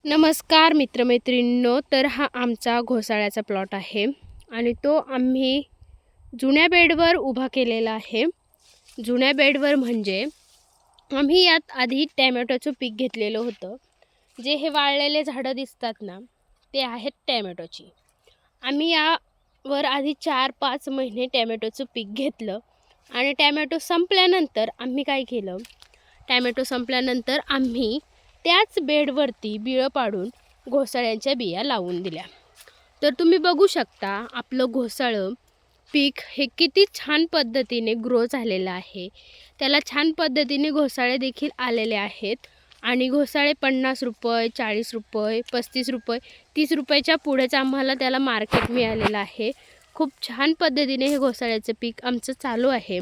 नमस्कार मित्रमैत्रिणींनो, तर हा आमचा घोसाळ्याचा प्लॉट आहे आणि तो आम्ही जुन्या बेडवर उभा केलेला आहे. जुन्या बेडवर म्हणजे आम्ही यात आधी टॅमॅटोचं पीक घेतलेलं होतं. जे हे वाळलेले झाडं दिसतात ना, ते आहेत टॅमॅटोची. आम्ही यावर आधी 4-5 महिने टॅमॅटोचं पीक घेतलं आणि टॅमॅटो संपल्यानंतर आम्ही काय केलं, टॅमॅटो संपल्यानंतर आम्ही त्याच बेडवरती बिळं पाडून घोसाळ्यांच्या बिया लावून दिल्या. तर तुम्ही बघू शकता आपलं घोसाळं पीक हे किती छान पद्धतीने ग्रो झालेलं आहे. त्याला छान पद्धतीने घोसाळे देखील आलेले आहेत आणि घोसाळे ₹50, ₹40, ₹35, ₹30च्या पुढेच आम्हाला त्याला मार्केट मिळालेलं आहे. खूप छान पद्धतीने हे घोसाळ्याचं पीक आमचं चालू आहे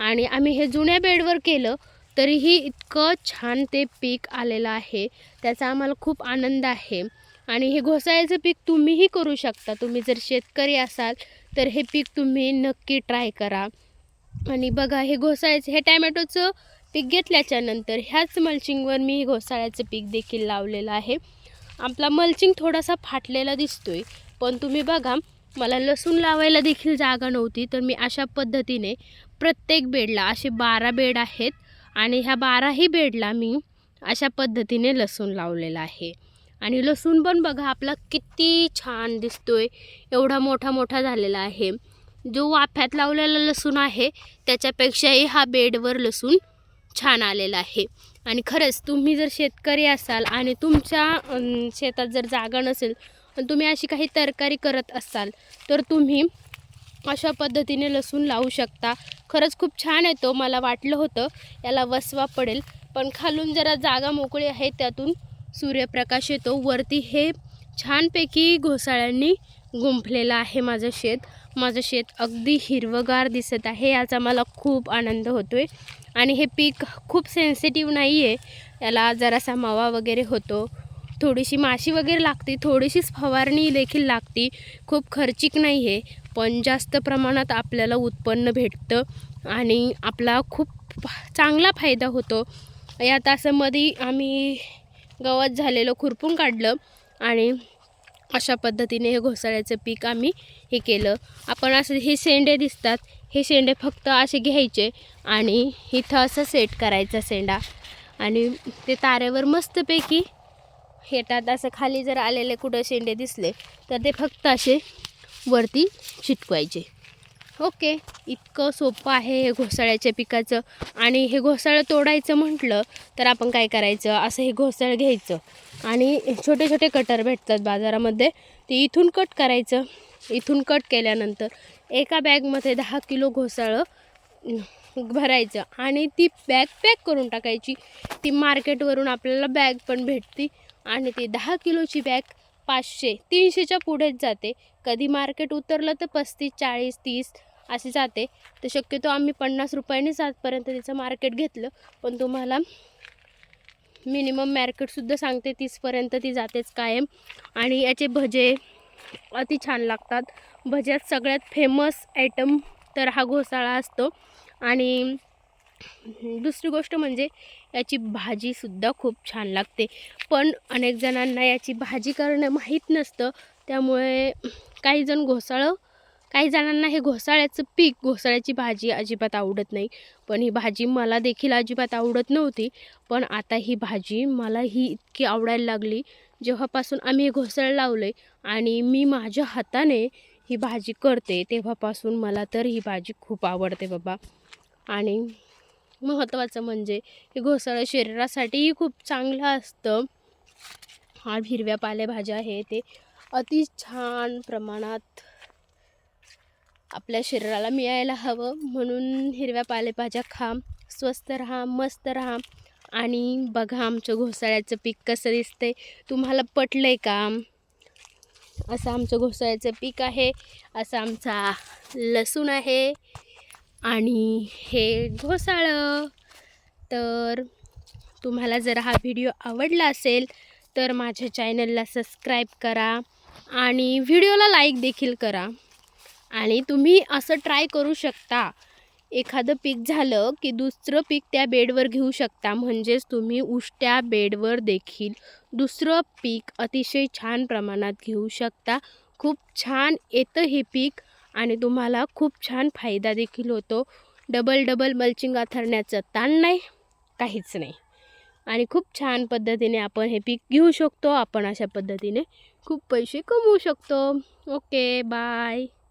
आणि आम्ही हे जुन्या बेडवर केलं तरीही इतकं छान ते पीक आलेलं आहे. त्याचा आम्हाला खूप आनंद आहे आणि हे घोसाळ्याचं पीक तुम्हीही करू शकता. तुम्ही जर शेतकरी असाल तर हे पीक तुम्ही नक्की ट्राय करा. आणि बघा, हे घोसाळ्याचं हे टॅमॅटोचं पीक घेतल्याच्यानंतर ह्याच मल्चिंगवर मी हे घोसाळ्याचं पीक देखील लावलेलं आहे. आपला मल्चिंग थोडासा फाटलेला दिसतोय, पण तुम्ही बघा, मला लसूण लावायला देखील जागा नव्हती, तर मी अशा पद्धतीने प्रत्येक बेडला असे 12 बेड आहेत आणि ह्या 12ही बेडला मी अशा पद्धतीने लसूण लावलेला आहे. आणि लसूण पण बघा आपला किती छान दिसतोय, एवढा मोठा मोठा झालेला आहे. जो वाफ्यात लावलेला लसूण आहे त्याच्यापेक्षाही हा बेडवर लसूण छान आलेला आहे. आणि खरंच तुम्ही जर शेतकरी असाल आणि तुमच्या शेतात जर जागा नसेल आणि तुम्ही अशी काही तरकारी करत असाल तर तुम्ही अशा पद्धतीने लसूण लावू शकता. खरंच खूप छान येतो. मला वाटलं होतं याला वसवा पडेल, पण खालून जरा जागा मोकळी आहे, त्यातून सूर्यप्रकाश येतो. वरती हे छानपैकी घोसाळ्यांनी गुंफलेलं आहे माझं शेत अगदी हिरवंगार दिसत आहे. याचा मला खूप आनंद होतो आहे. आणि हे पीक खूप सेन्सिटिव्ह नाही आहे. याला जरासा मावा वगैरे होतो, थोडीशी माशी वगैरे लागते, थोडीशीच फवारणी देखील लागते. खूप खर्चिक नाही आहे, पण जास्त प्रमाणात आपल्याला उत्पन्न भेटतं आणि आपला खूप चांगला फायदा होतो. यात असं मध्ये आम्ही गवत झालेलं खुरपून काढलं आणि अशा पद्धतीने हे घोसाळ्याचं पीक आम्ही हे केलं. आपण असं हे शेंडे दिसतात, हे शेंडे फक्त असे घ्यायचे आणि इथं असं सेट करायचा शेंडा आणि ते तारेवर मस्तपैकी येतात. असं खाली जर आलेले कुठं शेंडे दिसले तर ते फक्त असे वरती चिटकवायचे. ओके, इतकं सोपं आहे हे घोसाळ्याच्या पिकाचं. आणि हे घोसाळं तोडायचं म्हटलं तर आपण काय करायचं, असं हे घोसाळं घ्यायचं आणि छोटे छोटे कटर भेटतात बाजारामध्ये, ते इथून कट करायचं. इथून कट केल्यानंतर एका बॅगमध्ये 10 किलो घोसाळं भरायचं आणि ती बॅग पॅक करून टाकायची. ती मार्केटवरून आपल्याला बॅग पण भेटते आणि ती 10 किलोची बॅग 500-300च्या पुढेच जाते. कधी मार्केट उतरलं तर 35, 40, 30 असे जाते. तर शक्यतो आम्ही ₹50 आजपर्यंत तिचं मार्केट घेतलं, पण तुम्हाला मिनिमम मार्केटसुद्धा सांगते 30पर्यंत ती जातेच कायम. आणि याचे भजे अति छान लागतात. भज्यात सगळ्यात फेमस आयटम तर हा घोसाळा असतो. आणि दुसरी गोष्ट म्हणजे याची भाजीसुद्धा खूप छान लागते, पण अनेक जणांना याची भाजी करणं माहीत नसतं. त्यामुळे काही जणांना हे घोसाळ्याचं पीक, घोसाळ्याची भाजी अजिबात आवडत नाही. पण ही भाजी मला देखील अजिबात आवडत नव्हती, पण आता ही भाजी मला इतकी आवडायला लागली जेव्हापासून आम्ही हे घोसाळं लावलं आहे आणि मी माझ्या हाताने ही भाजी करते तेव्हापासून मला तर ही भाजी खूप आवडते बाबा. आणि महत्त्वाचं म्हणजे हे घोसाळं शरीरासाठीही खूप चांगलं असतं. हा हिरव्या पालेभाज्या आहे ते अति छान प्रमाणात आपल्या शरीराला मिळायला हवं, म्हणून हिरव्या पालेभाज्या खा, स्वस्त राहा, मस्त राहा. आणि बघा आमचं घोसाळ्याचं पीक कसं दिसतंय, तुम्हाला पटलंय का? असं आमचं घोसाळ्याचं पीक आहे, असा आमचा लसूण आहे आणि हे घोसाळं. तर तुम्हाला जर हा व्हिडिओ आवडला असेल तर माझ्या चॅनलला सबस्क्राईब करा आणि व्हिडिओला लाईक देखील करा. आणि तुम्ही असं ट्राय करू शकता एखादं पीक झालं की दुसरं पीक त्या बेडवर घेऊ शकता. म्हणजेच तुम्ही उष्ट्या बेडवर देखील दुसरं पीक अतिशय छान प्रमाणात घेऊ शकता. खूप छान येतं हे पीक आणि तुम्हाला खूप छान फायदा देखील होतो. डबल मल्चिंग अंथरण्याचं ताण नाही, काहीच नाही. आणि खूप छान पद्धतीने आपण हे पीक घेऊ शकतो. आपण अशा पद्धतीने खूप पैसे कमवू शकतो. Okay, bye.